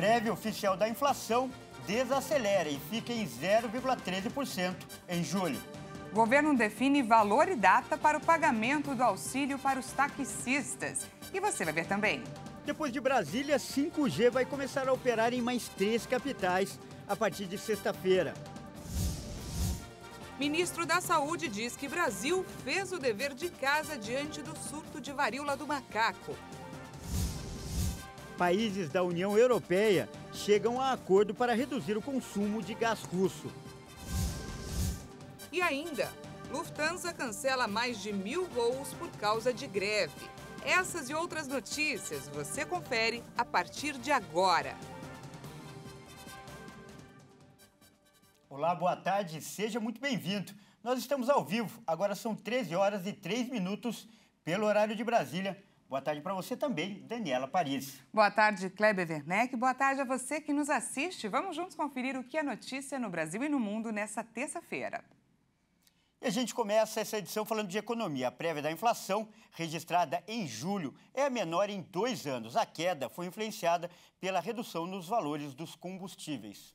prévia oficial da inflação desacelera e fica em 0,13% em julho. O governo define valor e data para o pagamento do auxílio para os taxistas. E você vai ver também. Depois de Brasília, 5G vai começar a operar em mais 3 capitais a partir de sexta-feira. Ministro da Saúde diz que Brasil fez o dever de casa diante do surto de varíola do macaco. Países da União Europeia chegam a acordo para reduzir o consumo de gás russo. E ainda, Lufthansa cancela mais de 1.000 voos por causa de greve. Essas e outras notícias você confere a partir de agora. Olá, boa tarde, seja muito bem-vindo. Nós estamos ao vivo, agora são 13 horas e 3 minutos pelo horário de Brasília. Boa tarde para você também, Daniela Paris. Boa tarde, Kleber Werneck. Boa tarde a você que nos assiste. Vamos juntos conferir o que é notícia no Brasil e no mundo nessa terça-feira. E a gente começa essa edição falando de economia. A prévia da inflação, registrada em julho, é a menor em 2 anos. A queda foi influenciada pela redução nos valores dos combustíveis.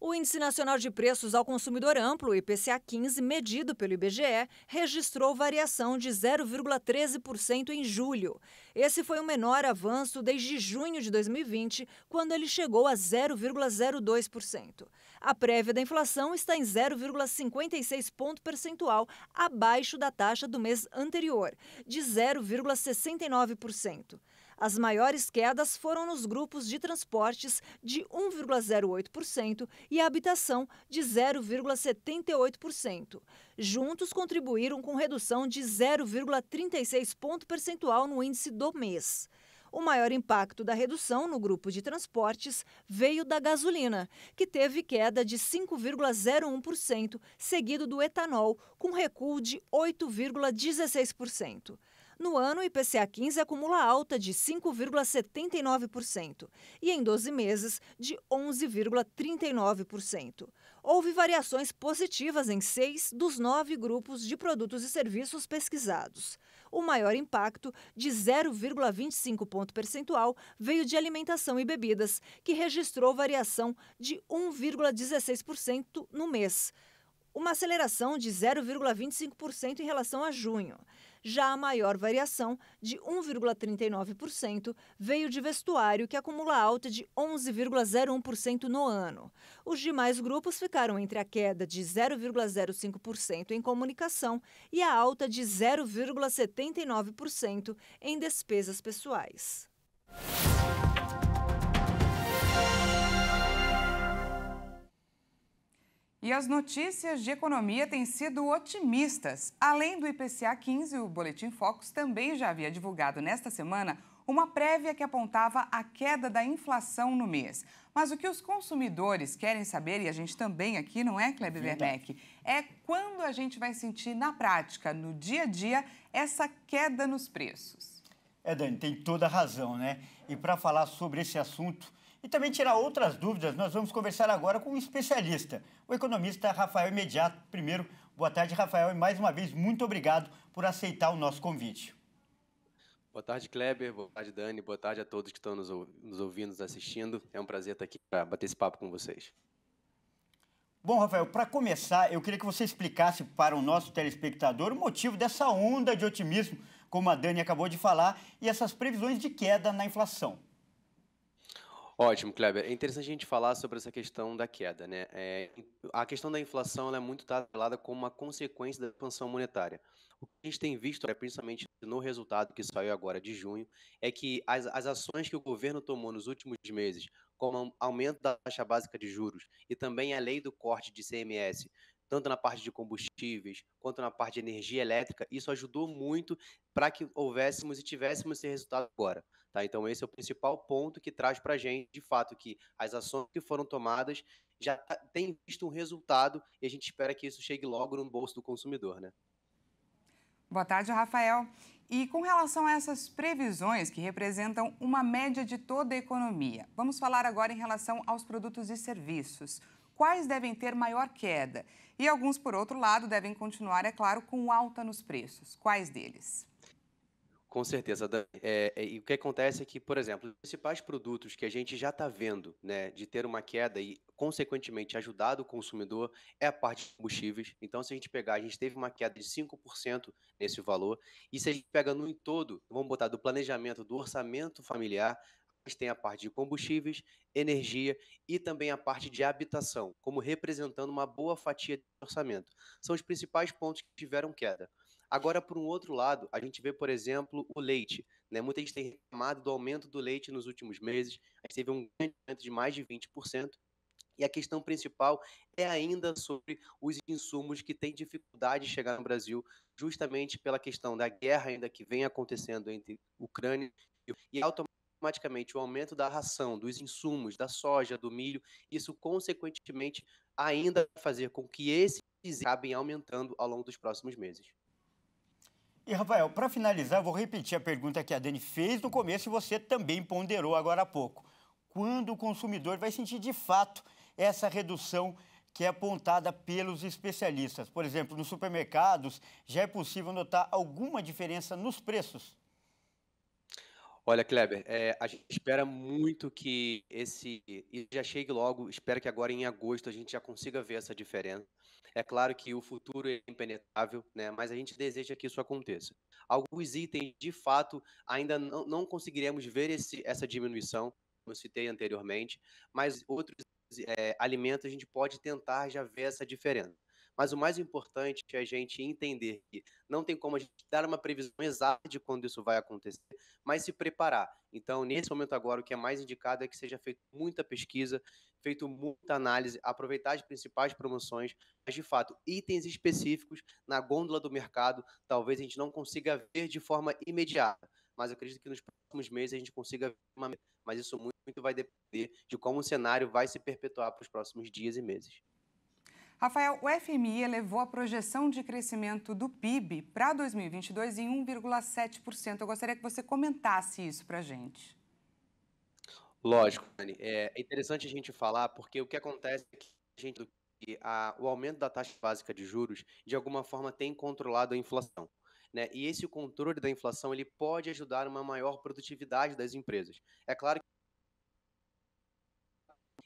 O Índice Nacional de Preços ao Consumidor Amplo, IPCA 15, medido pelo IBGE, registrou variação de 0,13% em julho. Esse foi o menor avanço desde junho de 2020, quando ele chegou a 0,02%. A prévia da inflação está em 0,56 ponto percentual abaixo da taxa do mês anterior, de 0,69%. As maiores quedas foram nos grupos de transportes, de 1,08%, e a habitação, de 0,78%. Juntos contribuíram com redução de 0,36 ponto percentual no índice do mês. O maior impacto da redução no grupo de transportes veio da gasolina, que teve queda de 5,01%, seguido do etanol, com recuo de 8,16%. No ano, o IPCA 15 acumula alta de 5,79% e, em 12 meses, de 11,39%. Houve variações positivas em 6 dos 9 grupos de produtos e serviços pesquisados. O maior impacto, de 0,25 ponto percentual, veio de alimentação e bebidas, que registrou variação de 1,16% no mês, uma aceleração de 0,25% em relação a junho. Já a maior variação, de 1,39%, veio de vestuário, que acumula alta de 11,01% no ano. Os demais grupos ficaram entre a queda de 0,05% em comunicação e a alta de 0,79% em despesas pessoais. E as notícias de economia têm sido otimistas. Além do IPCA 15, o Boletim Focus também já havia divulgado nesta semana uma prévia que apontava a queda da inflação no mês. Mas o que os consumidores querem saber, e a gente também aqui, não é, Kleber Werneck, é quando a gente vai sentir na prática, no dia a dia, essa queda nos preços. Dani, tem toda a razão, né? E para falar sobre esse assunto e também tirar outras dúvidas, nós vamos conversar agora com um especialista, o economista Rafael Mediato. Primeiro, boa tarde, Rafael, e mais uma vez, muito obrigado por aceitar o nosso convite. Boa tarde, Kleber. Boa tarde, Dani. Boa tarde a todos que estão nos ouvindo, nos assistindo. É um prazer estar aqui para bater esse papo com vocês. Bom, Rafael, para começar, eu queria que você explicasse para o nosso telespectador o motivo dessa onda de otimismo, como a Dani acabou de falar, e essas previsões de queda na inflação. Ótimo, Kleber. É interessante a gente falar sobre essa questão da queda, né? A questão da inflação ela é muito atrelada como uma consequência da expansão monetária. O que a gente tem visto, principalmente no resultado que saiu agora de junho, é que as ações que o governo tomou nos últimos meses, como o aumento da taxa básica de juros e também a lei do corte de ICMS, tanto na parte de combustíveis quanto na parte de energia elétrica, isso ajudou muito para que houvéssemos e tivéssemos esse resultado agora. Tá? Então, esse é o principal ponto que traz para a gente, de fato, que as ações que foram tomadas já têm visto um resultado e a gente espera que isso chegue logo no bolso do consumidor, né? Boa tarde, Rafael. E com relação a essas previsões que representam uma média de toda a economia, vamos falar agora em relação aos produtos e serviços. Quais devem ter maior queda? E alguns, por outro lado, devem continuar, é claro, com alta nos preços. Quais deles? Com certeza, Dani. E o que acontece é que, por exemplo, os principais produtos que a gente já está vendo, né, de ter uma queda e, consequentemente, ajudar o consumidor é a parte de combustíveis. Então, se a gente pegar, a gente teve uma queda de 5% nesse valor. E se a gente pega no em todo, vamos botar do planejamento, do orçamento familiar, a gente tem a parte de combustíveis, energia e também a parte de habitação, como representando uma boa fatia de orçamento. São os principais pontos que tiveram queda. Agora, por um outro lado, a gente vê, por exemplo, o leite, né? Muita gente tem reclamado do aumento do leite nos últimos meses. A gente teve um grande aumento de mais de 20%. E a questão principal é ainda sobre os insumos que têm dificuldade de chegar no Brasil, justamente pela questão da guerra ainda que vem acontecendo entre Ucrânia e automaticamente o aumento da ração, dos insumos, da soja, do milho. Isso, consequentemente, ainda vai fazer com que esses acabem aumentando ao longo dos próximos meses. E, Rafael, para finalizar, vou repetir a pergunta que a Dani fez no começo e você também ponderou agora há pouco. Quando o consumidor vai sentir de fato essa redução que é apontada pelos especialistas? Por exemplo, nos supermercados, já é possível notar alguma diferença nos preços? Olha, Kleber, a gente espera muito que esse já chegue logo, espero que agora em agosto a gente já consiga ver essa diferença. É claro que o futuro é impenetrável, né, mas a gente deseja que isso aconteça. Alguns itens, de fato, ainda não conseguiremos ver essa diminuição, como eu citei anteriormente, mas outros alimentos a gente pode tentar já ver essa diferença. Mas o mais importante é a gente entender que não tem como a gente dar uma previsão exata de quando isso vai acontecer, mas se preparar. Então, nesse momento agora, o que é mais indicado é que seja feita muita pesquisa, feito muita análise, aproveitar as principais promoções, mas, de fato, itens específicos na gôndola do mercado, talvez a gente não consiga ver de forma imediata, mas eu acredito que nos próximos meses a gente consiga ver mas isso muito vai depender de como o cenário vai se perpetuar para os próximos dias e meses. Rafael, o FMI elevou a projeção de crescimento do PIB para 2022 em 1,7%. Eu gostaria que você comentasse isso para a gente. Lógico, Dani. É interessante a gente falar, porque o que acontece é que o aumento da taxa básica de juros, de alguma forma, tem controlado a inflação, né? E esse controle da inflação ele pode ajudar uma maior produtividade das empresas. É claro que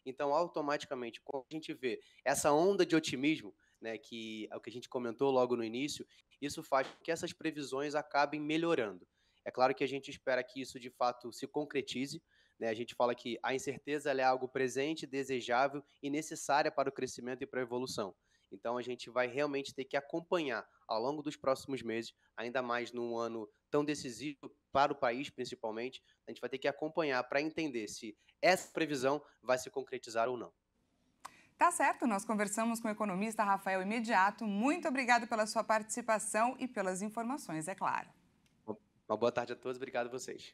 então, automaticamente, quando a gente vê essa onda de otimismo, né, que é o que a gente comentou logo no início, isso faz com que essas previsões acabem melhorando. É claro que a gente espera que isso, de fato, se concretize, né? A gente fala que a incerteza ela é algo presente, desejável e necessária para o crescimento e para a evolução. Então, a gente vai realmente ter que acompanhar ao longo dos próximos meses, ainda mais num ano tão decisivo para o país, principalmente, a gente vai ter que acompanhar para entender se essa previsão vai se concretizar ou não. Tá certo, nós conversamos com o economista Rafael Imediato. Muito obrigado pela sua participação e pelas informações, é claro. Uma boa tarde a todos, obrigado a vocês.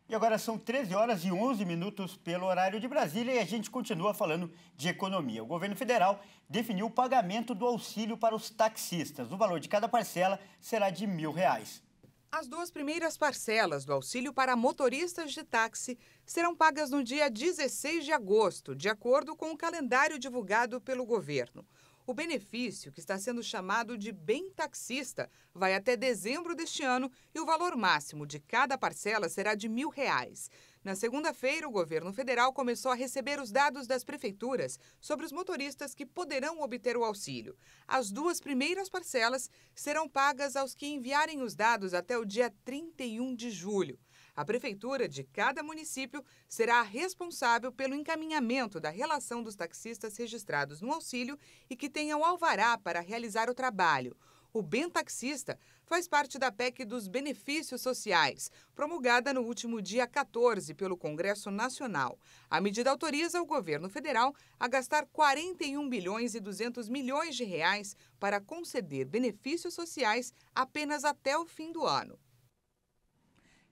E agora são 13h11 pelo horário de Brasília e a gente continua falando de economia. O governo federal definiu o pagamento do auxílio para os taxistas. O valor de cada parcela será de R$1.000. As duas primeiras parcelas do auxílio para motoristas de táxi serão pagas no dia 16 de agosto, de acordo com o calendário divulgado pelo governo. O benefício, que está sendo chamado de Bem Taxista, vai até dezembro deste ano e o valor máximo de cada parcela será de R$1.000. Na segunda-feira, o governo federal começou a receber os dados das prefeituras sobre os motoristas que poderão obter o auxílio. As duas primeiras parcelas serão pagas aos que enviarem os dados até o dia 31 de julho. A prefeitura de cada município será responsável pelo encaminhamento da relação dos taxistas registrados no auxílio e que tenham alvará para realizar o trabalho. O Bem Taxista faz parte da PEC dos Benefícios Sociais, promulgada no último dia 14 pelo Congresso Nacional. A medida autoriza o governo federal a gastar 41,2 bilhões de reais para conceder benefícios sociais apenas até o fim do ano.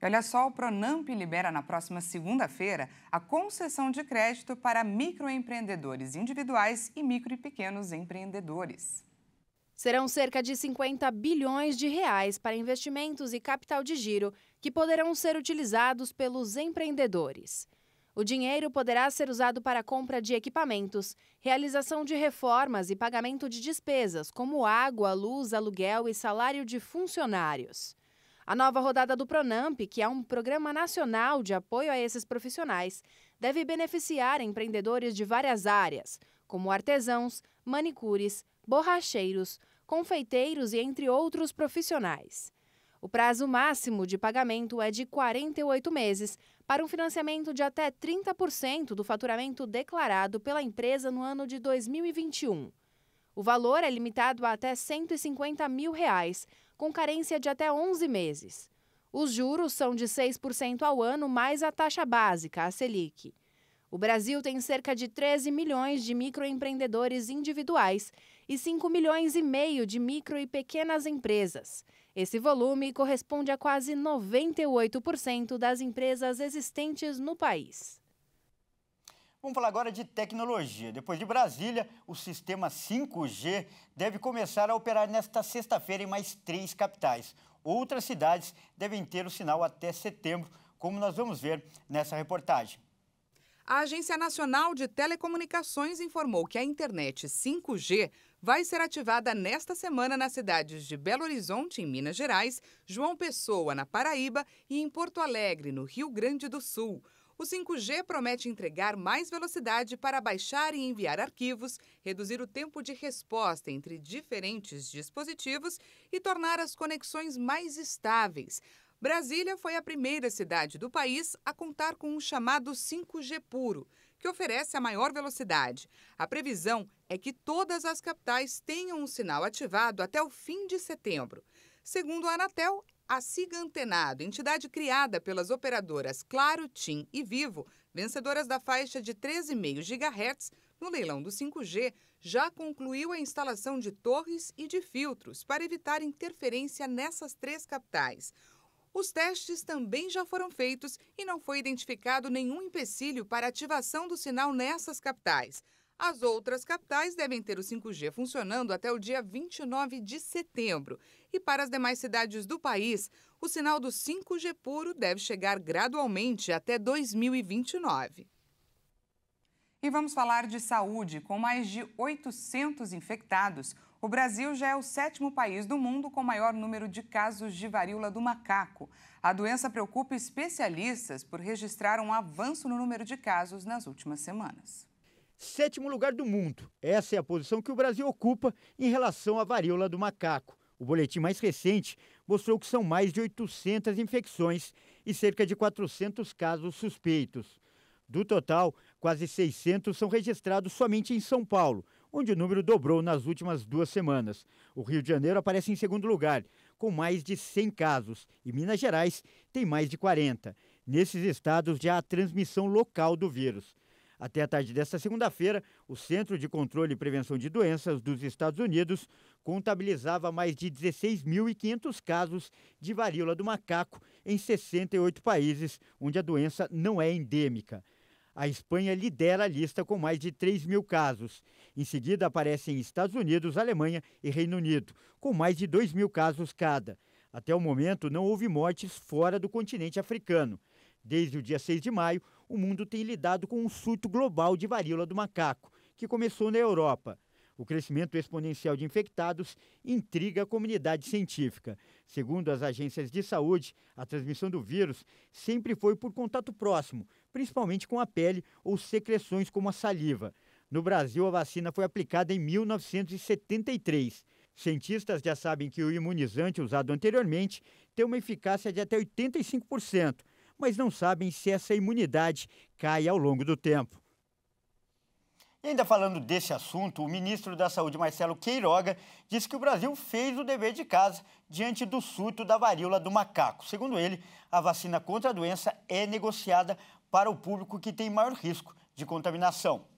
Olha só, o Pronamp libera na próxima segunda-feira a concessão de crédito para microempreendedores individuais e micro e pequenos empreendedores. Serão cerca de 50 bilhões de reais para investimentos e capital de giro que poderão ser utilizados pelos empreendedores. O dinheiro poderá ser usado para a compra de equipamentos, realização de reformas e pagamento de despesas, como água, luz, aluguel e salário de funcionários. A nova rodada do Pronamp, que é um programa nacional de apoio a esses profissionais, deve beneficiar empreendedores de várias áreas, como artesãos, manicures, borracheiros, confeiteiros e entre outros profissionais. O prazo máximo de pagamento é de 48 meses, para um financiamento de até 30% do faturamento declarado pela empresa no ano de 2021. O valor é limitado a até R$ 150 mil, com carência de até 11 meses. Os juros são de 6% ao ano, mais a taxa básica, a Selic. O Brasil tem cerca de 13 milhões de microempreendedores individuais e 5,5 milhões de micro e pequenas empresas. Esse volume corresponde a quase 98% das empresas existentes no país. Vamos falar agora de tecnologia. Depois de Brasília, o sistema 5G deve começar a operar nesta sexta-feira em mais 3 capitais. Outras cidades devem ter o sinal até setembro, como nós vamos ver nessa reportagem. A Agência Nacional de Telecomunicações informou que a internet 5G vai ser ativada nesta semana nas cidades de Belo Horizonte, em Minas Gerais, João Pessoa, na Paraíba e em Porto Alegre, no Rio Grande do Sul. O 5G promete entregar mais velocidade para baixar e enviar arquivos, reduzir o tempo de resposta entre diferentes dispositivos e tornar as conexões mais estáveis. Brasília foi a primeira cidade do país a contar com um chamado 5G puro, que oferece a maior velocidade. A previsão é que todas as capitais tenham um sinal ativado até o fim de setembro. Segundo a Anatel, a Siga Antenado, entidade criada pelas operadoras Claro, TIM e Vivo, vencedoras da faixa de 13,5 GHz, no leilão do 5G, já concluiu a instalação de torres e de filtros para evitar interferência nessas 3 capitais. Os testes também já foram feitos e não foi identificado nenhum empecilho para a ativação do sinal nessas capitais. As outras capitais devem ter o 5G funcionando até o dia 29 de setembro. E para as demais cidades do país, o sinal do 5G puro deve chegar gradualmente até 2029. E vamos falar de saúde. Com mais de 800 infectados, o Brasil já é o 7º país do mundo com maior número de casos de varíola do macaco. A doença preocupa especialistas por registrar um avanço no número de casos nas últimas semanas. 7º lugar do mundo. Essa é a posição que o Brasil ocupa em relação à varíola do macaco. O boletim mais recente mostrou que são mais de 800 infecções e cerca de 400 casos suspeitos. Do total, quase 600 são registrados somente em São Paulo, onde o número dobrou nas últimas 2 semanas. O Rio de Janeiro aparece em segundo lugar, com mais de 100 casos, e Minas Gerais tem mais de 40. Nesses estados já há transmissão local do vírus. Até a tarde desta segunda-feira, o Centro de Controle e Prevenção de Doenças dos Estados Unidos contabilizava mais de 16.500 casos de varíola do macaco em 68 países, onde a doença não é endêmica. A Espanha lidera a lista com mais de 3.000 casos. Em seguida, aparecem Estados Unidos, Alemanha e Reino Unido, com mais de 2.000 casos cada. Até o momento, não houve mortes fora do continente africano. Desde o dia 6 de maio, o mundo tem lidado com um surto global de varíola do macaco, que começou na Europa. O crescimento exponencial de infectados intriga a comunidade científica. Segundo as agências de saúde, a transmissão do vírus sempre foi por contato próximo, principalmente com a pele ou secreções como a saliva. No Brasil, a vacina foi aplicada em 1973. Cientistas já sabem que o imunizante usado anteriormente tem uma eficácia de até 85%, mas não sabem se essa imunidade cai ao longo do tempo. E ainda falando desse assunto, o ministro da Saúde, Marcelo Queiroga, disse que o Brasil fez o dever de casa diante do surto da varíola do macaco. Segundo ele, a vacina contra a doença é negociada para o público que tem maior risco de contaminação.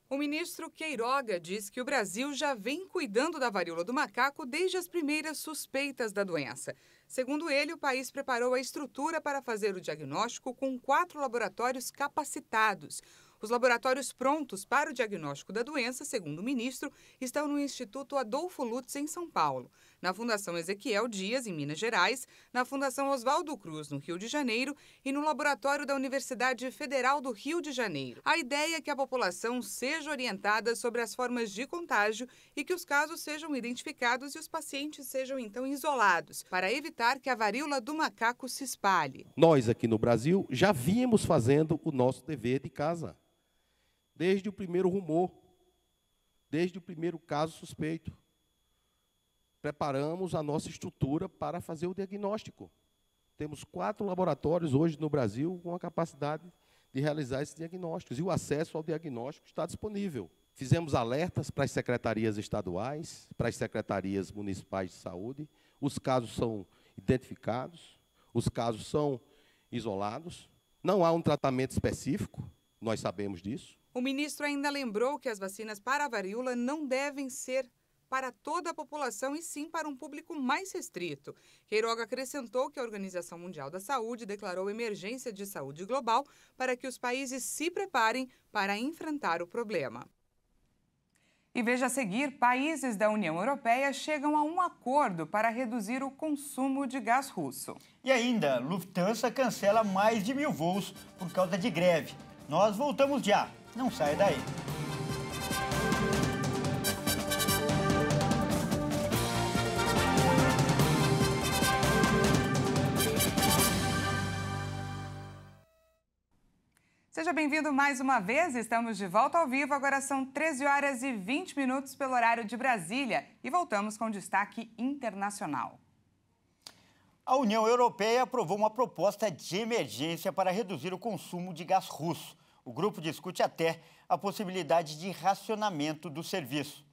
O ministro Queiroga diz que o Brasil já vem cuidando da varíola do macaco desde as primeiras suspeitas da doença. Segundo ele, o país preparou a estrutura para fazer o diagnóstico com 4 laboratórios capacitados. Os laboratórios prontos para o diagnóstico da doença, segundo o ministro, estão no Instituto Adolfo Lutz, em São Paulo, na Fundação Ezequiel Dias, em Minas Gerais, na Fundação Oswaldo Cruz, no Rio de Janeiro, e no laboratório da Universidade Federal do Rio de Janeiro. A ideia é que a população seja orientada sobre as formas de contágio e que os casos sejam identificados e os pacientes sejam, então, isolados, para evitar que a varíola do macaco se espalhe. Nós, aqui no Brasil, já vínhamos fazendo o nosso dever de casa. Desde o primeiro rumor, desde o primeiro caso suspeito. Preparamos a nossa estrutura para fazer o diagnóstico. Temos 4 laboratórios hoje no Brasil com a capacidade de realizar esses diagnósticos. E o acesso ao diagnóstico está disponível. Fizemos alertas para as secretarias estaduais, para as secretarias municipais de saúde. Os casos são identificados, os casos são isolados. Não há um tratamento específico, nós sabemos disso. O ministro ainda lembrou que as vacinas para a varíola não devem ser para toda a população e sim para um público mais restrito. Queiroga acrescentou que a Organização Mundial da Saúde declarou emergência de saúde global para que os países se preparem para enfrentar o problema. E veja a seguir, países da União Europeia chegam a um acordo para reduzir o consumo de gás russo. E ainda, Lufthansa cancela mais de 1.000 voos por causa de greve. Nós voltamos já. Não saia daí. Seja bem-vindo mais uma vez, estamos de volta ao vivo, agora são 13h20 pelo horário de Brasília e voltamos com destaque internacional. A União Europeia aprovou uma proposta de emergência para reduzir o consumo de gás russo. O grupo discute até a possibilidade de racionamento do serviço.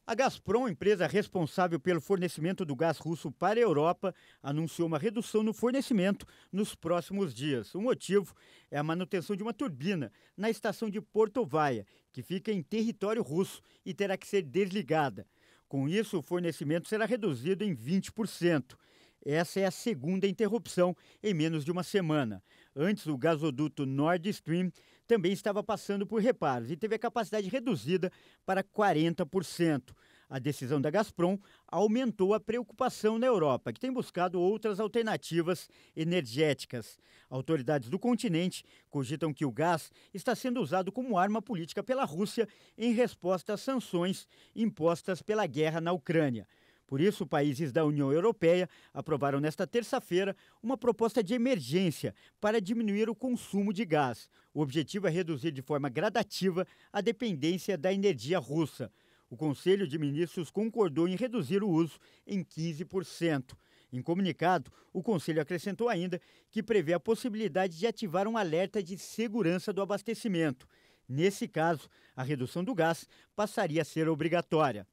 A Gazprom, empresa responsável pelo fornecimento do gás russo para a Europa, anunciou uma redução no fornecimento nos próximos dias. O motivo é a manutenção de uma turbina na estação de Portovaia, que fica em território russo e terá que ser desligada. Com isso, o fornecimento será reduzido em 20%. Essa é a segunda interrupção em menos de uma semana. Antes, o gasoduto Nord Stream também estava passando por reparos e teve a capacidade reduzida para 40%. A decisão da Gazprom aumentou a preocupação na Europa, que tem buscado outras alternativas energéticas. Autoridades do continente cogitam que o gás está sendo usado como arma política pela Rússia em resposta às sanções impostas pela guerra na Ucrânia. Por isso, países da União Europeia aprovaram nesta terça-feira uma proposta de emergência para diminuir o consumo de gás. O objetivo é reduzir de forma gradativa a dependência da energia russa. O Conselho de Ministros concordou em reduzir o uso em 15%. Em comunicado, o Conselho acrescentou ainda que prevê a possibilidade de ativar um alerta de segurança do abastecimento. Nesse caso, a redução do gás passaria a ser obrigatória.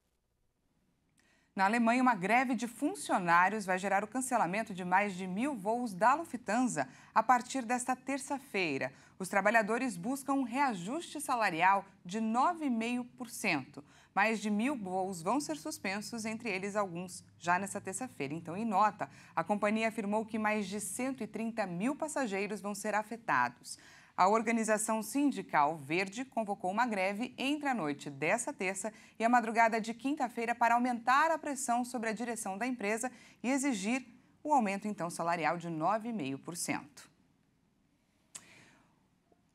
Na Alemanha, uma greve de funcionários vai gerar o cancelamento de mais de 1.000 voos da Lufthansa a partir desta terça-feira. Os trabalhadores buscam um reajuste salarial de 9,5%. Mais de 1.000 voos vão ser suspensos, entre eles alguns já nesta terça-feira. Então, em nota, a companhia afirmou que mais de 130 mil passageiros vão ser afetados. A organização sindical Verde convocou uma greve entre a noite dessa terça e a madrugada de quinta-feira para aumentar a pressão sobre a direção da empresa e exigir o aumento, então, salarial de 9,5%.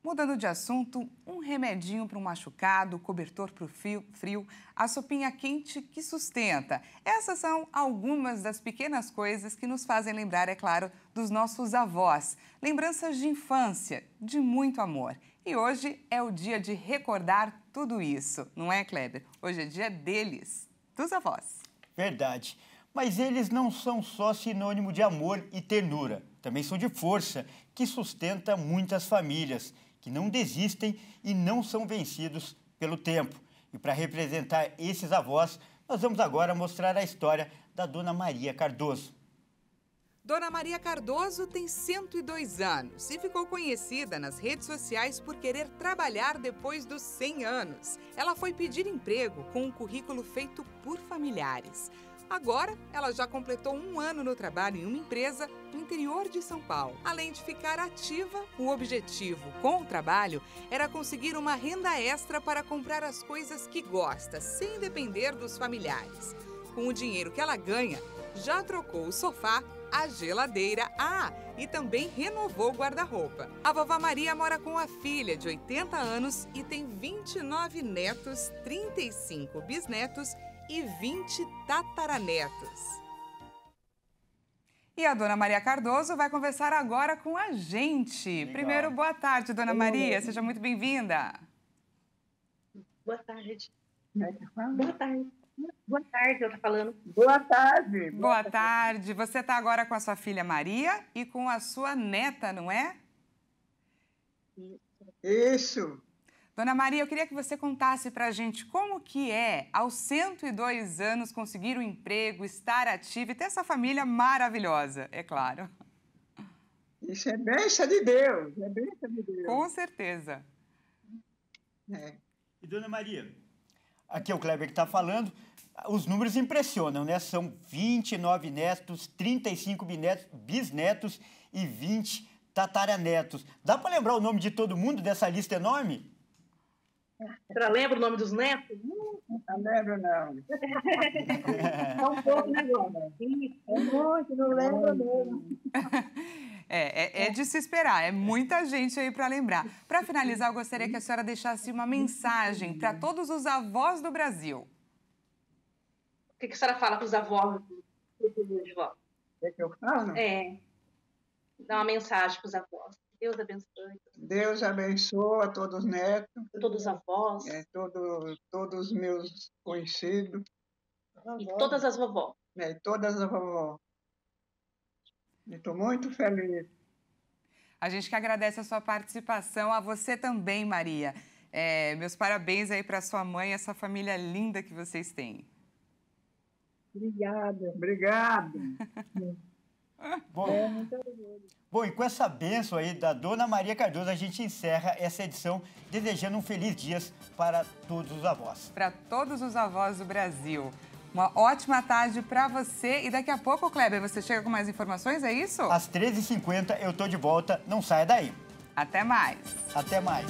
Mudando de assunto, um remedinho para um machucado, cobertor para o frio, a sopinha quente que sustenta. Essas são algumas das pequenas coisas que nos fazem lembrar, é claro, dos nossos avós. Lembranças de infância, de muito amor. E hoje é o dia de recordar tudo isso, não é, Kleber? Hoje é dia deles, dos avós. Verdade. Mas eles não são só sinônimo de amor e ternura. Também são de força, que sustenta muitas famílias, que não desistem e não são vencidos pelo tempo. E para representar esses avós, nós vamos agora mostrar a história da Dona Maria Cardoso. Dona Maria Cardoso tem 102 anos e ficou conhecida nas redes sociais por querer trabalhar depois dos 100 anos. Ela foi pedir emprego com um currículo feito por familiares. Agora, ela já completou 1 ano no trabalho em uma empresa no interior de São Paulo. Além de ficar ativa, o objetivo com o trabalho era conseguir uma renda extra para comprar as coisas que gosta, sem depender dos familiares. Com o dinheiro que ela ganha, já trocou o sofá, a geladeira, e também renovou o guarda-roupa. A vovó Maria mora com a filha de 80 anos e tem 29 netos, 35 bisnetos e 20 tataranetos. E a dona Maria Cardoso vai conversar agora com a gente. Legal. Primeiro, boa tarde, dona Maria. Seja muito bem-vinda. Boa tarde. Boa tarde. Boa tarde, eu tô falando. Boa tarde. Boa tarde. Você está agora com a sua filha Maria e com a sua neta, não é? Isso. Dona Maria, eu queria que você contasse para a gente como que é, aos 102 anos, conseguir um emprego, estar ativa e ter essa família maravilhosa, é claro. Isso é bênção de Deus. É bênção de Deus. Com certeza. É. E, dona Maria, aqui é o Kleber que está falando, os números impressionam, né? São 29 netos, 35 bisnetos e 20 tataranetos. Dá para lembrar o nome de todo mundo dessa lista enorme? A senhora lembra o nome dos netos? Não lembro, não. É um pouco, né, Dona? É muito, não lembro mesmo. É de se esperar, é muita gente aí para lembrar. Para finalizar, eu gostaria que a senhora deixasse uma mensagem para todos os avós do Brasil. O que a senhora fala para os avós de vó? É que eu falo? Dá uma mensagem para os avós. Deus abençoe. Deus abençoa todos os netos. Todos os avós. Todos os meus conhecidos. E todas as vovós. Todas as vovós. Estou muito feliz. A gente que agradece a sua participação, a você também, Maria. Meus parabéns aí para sua mãe e essa família linda que vocês têm. Obrigada. Bom, e com essa bênção aí da dona Maria Cardoso, a gente encerra essa edição desejando um feliz dia para todos os avós. Para todos os avós do Brasil. Uma ótima tarde para você. E daqui a pouco, Kleber, você chega com mais informações, é isso? Às 13h50 eu tô de volta, não saia daí. Até mais. Até mais.